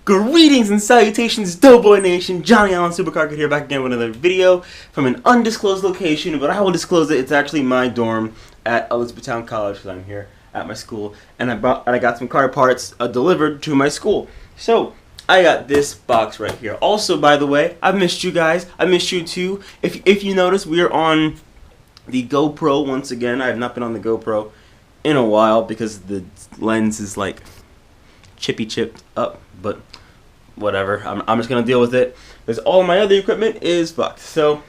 Greetings and salutations, Doughboy Nation. Johnny Allen Supercar Kid here, back again with another video from an undisclosed location, but I will disclose it. It's actually my dorm at Elizabethtown College, because I'm here at my school, and I got some car parts delivered to my school. So I got this box right here. Also, by the way, I've missed you guys. I missed you too. If you notice, we are on the GoPro once again. I have not been on the GoPro in a while because the lens is like chipped up, but whatever. I'm just gonna deal with it because all my other equipment is fucked. So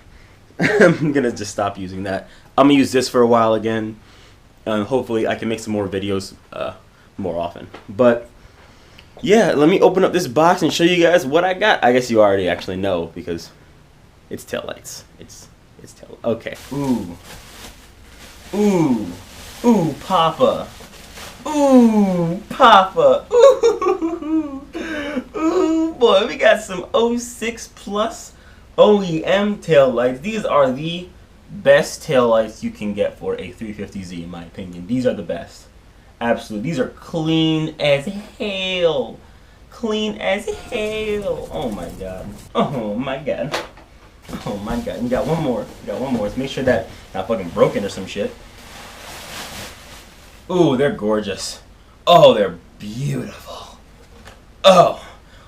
I'm gonna just stop using that. I'm gonna use this for a while again. Hopefully I can make some more videos more often. But yeah, let me open up this box and show you guys what I got. I guess you already actually know because it's taillights. It's tail. Okay. Ooh, Papa. Ooh, Papa. Ooh, boy, we got some 06 Plus OEM taillights. These are the best taillights you can get for a 350Z, in my opinion. These are the best. Absolutely. These are clean as hell. Clean as hell. Oh my god. Oh my god. Oh my god. You got one more. You got one more. Let's make sure that not fucking broken or some shit. Ooh, they're gorgeous. Oh, they're beautiful. Oh,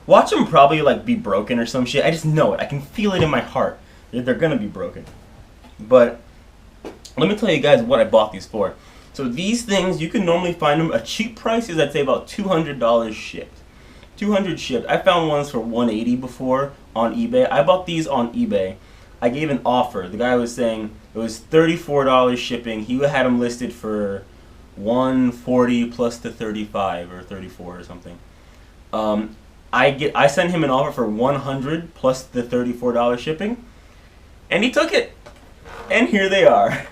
watch them probably like be broken or some shit. I just know it. I can feel it in my heart. They're gonna be broken. But let me tell you guys what I bought these for. So these things, you can normally find them. A cheap price is, I'd say, about $200 shipped. 200 shipped. I found ones for $180 before on eBay. I bought these on eBay. I gave an offer. The guy was saying it was $34 shipping. He had them listed for $140 plus the 35 or 34 or something. I sent him an offer for $100 plus the $34 shipping, and he took it. And here they are.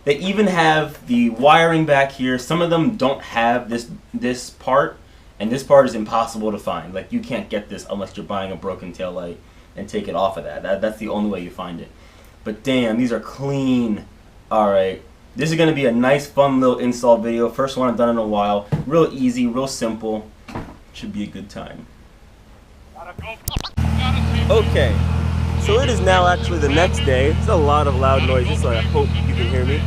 They even have the wiring back here. Some of them don't have this part, and this part is impossible to find. Like, you can't get this unless you're buying a broken taillight and take it off of that. That's the only way you find it. But damn, these are clean. Alright. This is going to be a nice, fun little install video. First one I've done in a while. Real easy, real simple. Should be a good time. Okay, so it is now actually the next day. It's a lot of loud noises, so I hope you can hear me.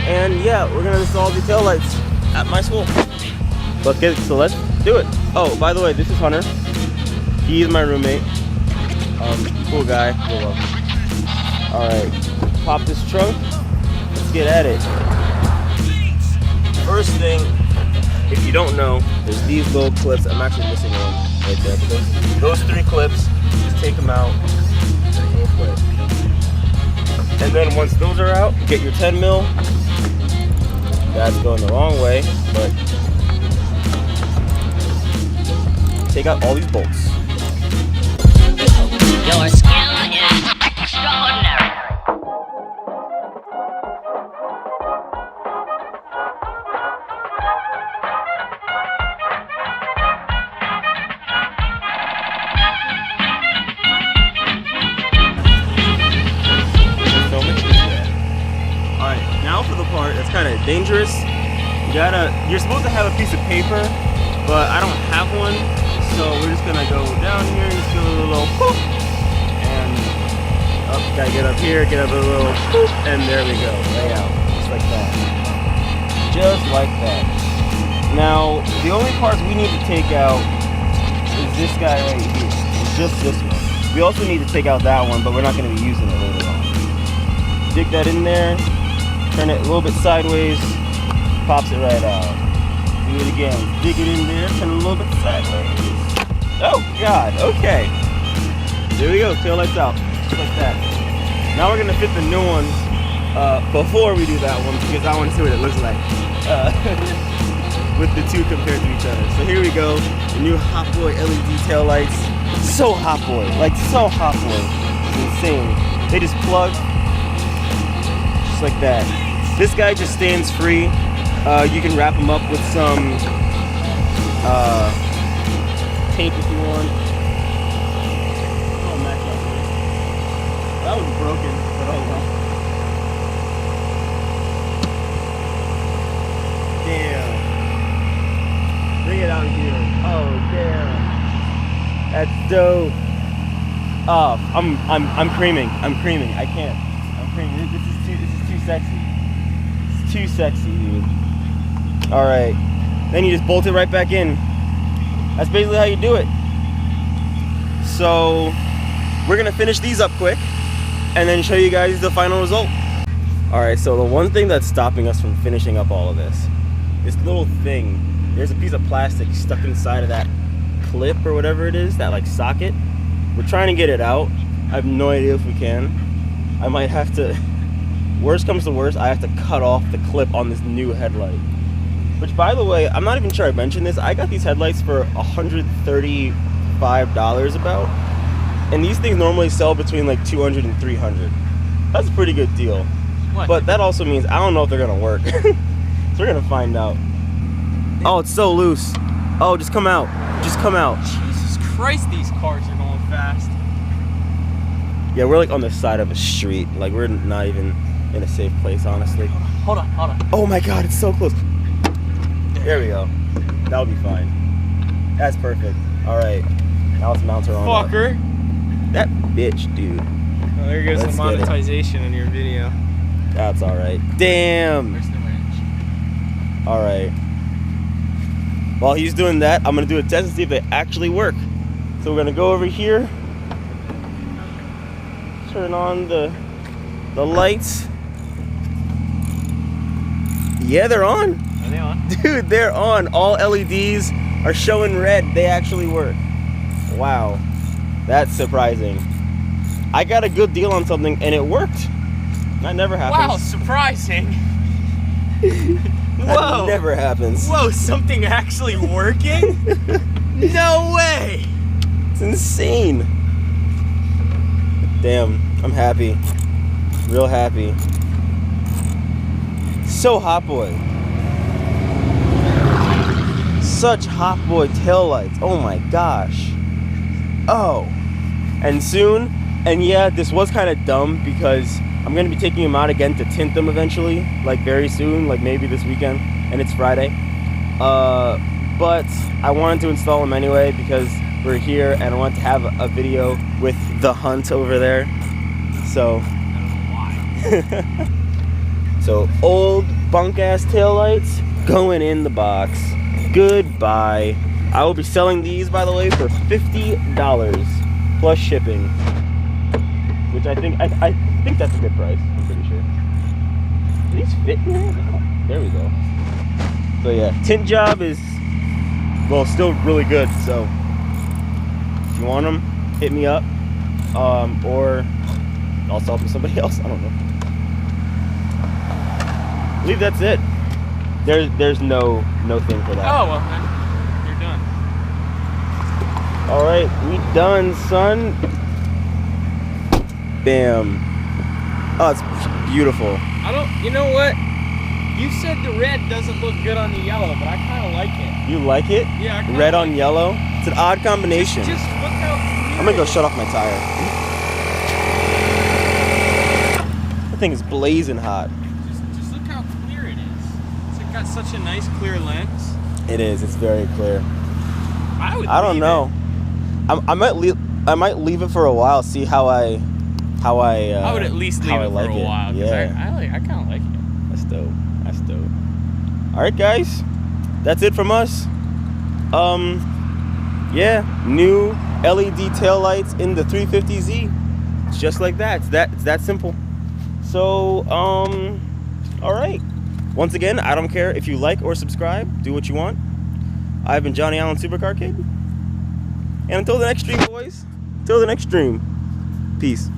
And yeah, we're going to install the taillights at my school. So let's do it. Oh, by the way, this is Hunter. He is my roommate. Cool guy. Alright. Pop this trunk. Let's get at it. First thing, if you don't know, there's these little clips. I'm actually missing one right there. But those 3 clips, just take them out real quick. And then once those are out, get your 10 mil. That's going the wrong way, but take out all these bolts. Your skill is extraordinary. That's kind of dangerous. You're supposed to have a piece of paper, but I don't have one, so we're just gonna go down here and just do a little whoop, and up, gotta get up here, get up a little whoop, and there we go, lay out, just like that. Just like that. Now, the only parts we need to take out is this guy right here. It's just this one. We also need to take out that one, but we're not gonna be using it later on. Dig that in there. Turn it a little bit sideways, pops it right out. Do it again. Dig it in there, turn it a little bit sideways. Oh god, okay. There we go, taillights out. Just like that. Now we're gonna fit the new ones before we do that one because I want to see what it looks like with the two compared to each other. So here we go, the new Hot Boy LED taillights. So Hot Boy, like so Hot Boy. It's insane. They just plug just like that. This guy just stands free. You can wrap him up with some tape if you want. Oh, match up. That was broken, but oh well. Damn. Bring it out. out here. Oh damn. That's dope. Oh, I'm creaming. I'm creaming. I can't. I'm creaming. This is too sexy. It's too sexy, dude. All right. Then you just bolt it right back in. That's basically how you do it. So we're gonna finish these up quick and then show you guys the final result. All right, so the one thing that's stopping us from finishing up all of this little thing, there's a piece of plastic stuck inside of that clip or whatever it is, that like socket. We're trying to get it out. I have no idea if we can. I might have to, worst comes to worst, I have to cut off the clip on this new headlight. Which, by the way, I'm not even sure I mentioned this. I got these headlights for $135 about. And these things normally sell between like $200 and $300. That's a pretty good deal. What? But that also means I don't know if they're gonna work. So we're gonna find out. Oh, it's so loose. Oh, just come out. Just come out. Jesus Christ, these cars are going fast. Yeah, we're like on the side of a street. Like, we're not even in a safe place, honestly. Hold on. Oh my God, it's so close. There we go. That'll be fine. That's perfect. All right. Now let's mount her on. Fucker. Up. That bitch, dude. Oh, there goes Let's the get it. monetization in your video. That's all right. Damn. Where's the wrench? All right. While he's doing that, I'm gonna do a test and see if they actually work. So we're gonna go over here, turn on the lights. Yeah, they're on. Are they on? Dude, they're on. All LEDs are showing red. They actually work. Wow, that's surprising. I got a good deal on something and it worked. That never happens. Wow, surprising. That Whoa. never happens. Whoa, something actually working? No way. It's insane. Damn, I'm happy. Real happy. So hot boy. Such hot boy taillights. Oh my gosh. Oh. And soon, and yeah, this was kind of dumb because I'm gonna be taking them out again to tint them eventually, like very soon, like maybe this weekend, and it's Friday. But I wanted to install them anyway because we're here and I want to have a video with the Hunt over there. So, so old bunk ass taillights going in the box. Goodbye. I will be selling these, by the way, for $50 plus shipping, which I think that's a good price. I'm pretty sure. Do these fit in here? There we go. So yeah, tint job is, well, still really good. So if you want them, hit me up, or I'll sell them to somebody else. I don't know. I believe that's it. There's no thing for that. Oh, well, then you're done. All right, we done, son. Bam. Oh, it's beautiful. You know what? You said the red doesn't look good on the yellow, but I kind of like it. You like it? Yeah, I kinda Red like on it. yellow. It's an odd combination. Just look how clear I'm gonna go it shut off my tire. The thing is blazing hot. Just look how clear it is. It's got such a nice clear lens. It is. It's very clear. I I don't leave know. I might leave it for a while. See how I would at least leave how I it for like a while. 'Cause Yeah. I kind of like it. That's dope. That's dope. All right, guys. That's it from us. Yeah, new LED taillights in the 350Z. It's just like that. It's that simple. So, all right. Once again, I don't care if you like or subscribe. Do what you want. I've been Johnny Allen Supercar Kid. And until the next stream, boys. Until the next stream. Peace.